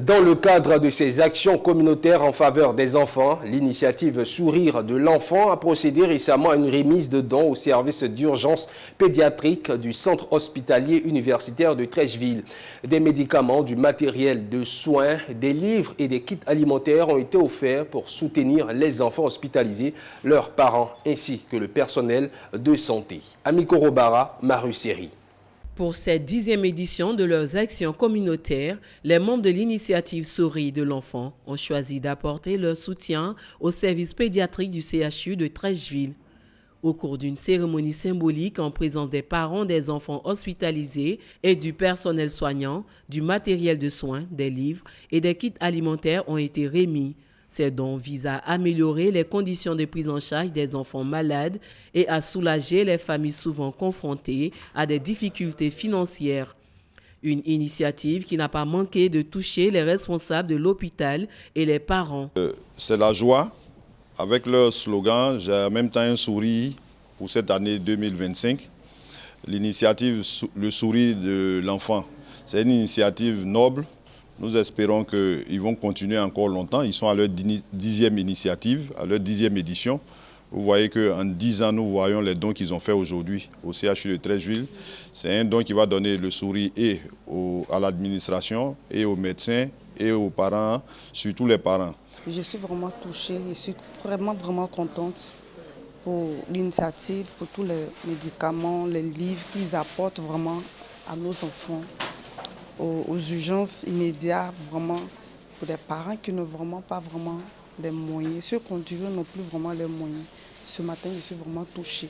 Dans le cadre de ces actions communautaires en faveur des enfants, l'initiative Sourire de l'enfant a procédé récemment à une remise de dons au service d'urgence pédiatrique du centre hospitalier universitaire de Treichville. Des médicaments, du matériel de soins, des livres et des kits alimentaires ont été offerts pour soutenir les enfants hospitalisés, leurs parents ainsi que le personnel de santé. Amiko Robara, Marussérie. Pour cette 10e édition de leurs actions communautaires, les membres de l'initiative Sourire de l'enfant ont choisi d'apporter leur soutien au service pédiatrique du CHU de Treichville. Au cours d'une cérémonie symbolique en présence des parents des enfants hospitalisés et du personnel soignant, du matériel de soins, des livres et des kits alimentaires ont été remis. Ces dons visent à améliorer les conditions de prise en charge des enfants malades et à soulager les familles souvent confrontées à des difficultés financières. Une initiative qui n'a pas manqué de toucher les responsables de l'hôpital et les parents. C'est la joie. Avec leur slogan, j'ai en même temps un sourire pour cette année 2025. L'initiative Le Sourire de l'enfant, c'est une initiative noble. Nous espérons qu'ils vont continuer encore longtemps. Ils sont à leur 10e initiative, à leur 10e édition. Vous voyez qu'en 10 ans, nous voyons les dons qu'ils ont fait aujourd'hui au CHU de Treichville. C'est un don qui va donner le sourire et à l'administration, et aux médecins, et aux parents, surtout les parents. Je suis vraiment touchée, je suis vraiment contente pour l'initiative, pour tous les médicaments, les livres qu'ils apportent vraiment à nos enfants. Aux urgences immédiates, vraiment, pour des parents qui n'ont vraiment pas les moyens. Ceux qui ont n'ont plus vraiment les moyens. Ce matin, je suis vraiment touchée.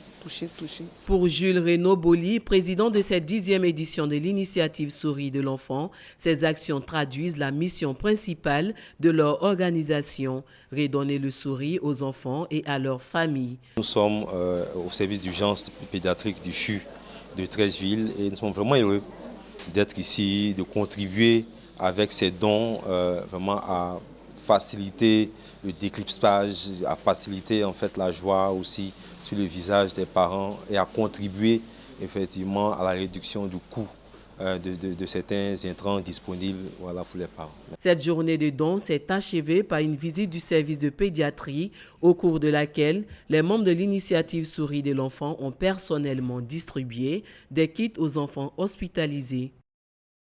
Pour Jules Renaud-Boli, président de cette 10e édition de l'initiative Sourire de l'enfant, ces actions traduisent la mission principale de leur organisation, redonner le sourire aux enfants et à leurs familles. Nous sommes au service d'urgence pédiatrique du CHU de Treichville et nous sommes vraiment heureux d'être ici, de contribuer avec ces dons vraiment à faciliter le décryptage, à faciliter en fait la joie aussi sur le visage des parents et à contribuer effectivement à la réduction du coût de certains intrants disponibles pour les parents. Cette journée de dons s'est achevée par une visite du service de pédiatrie au cours de laquelle les membres de l'initiative Sourire de l'enfant ont personnellement distribué des kits aux enfants hospitalisés.